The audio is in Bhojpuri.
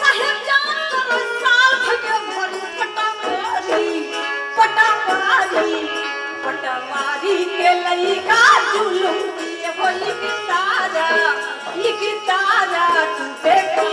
साहेब जान साल भगे भरू पटवारी के लइका जुलूम ये होई की तारा तू देखा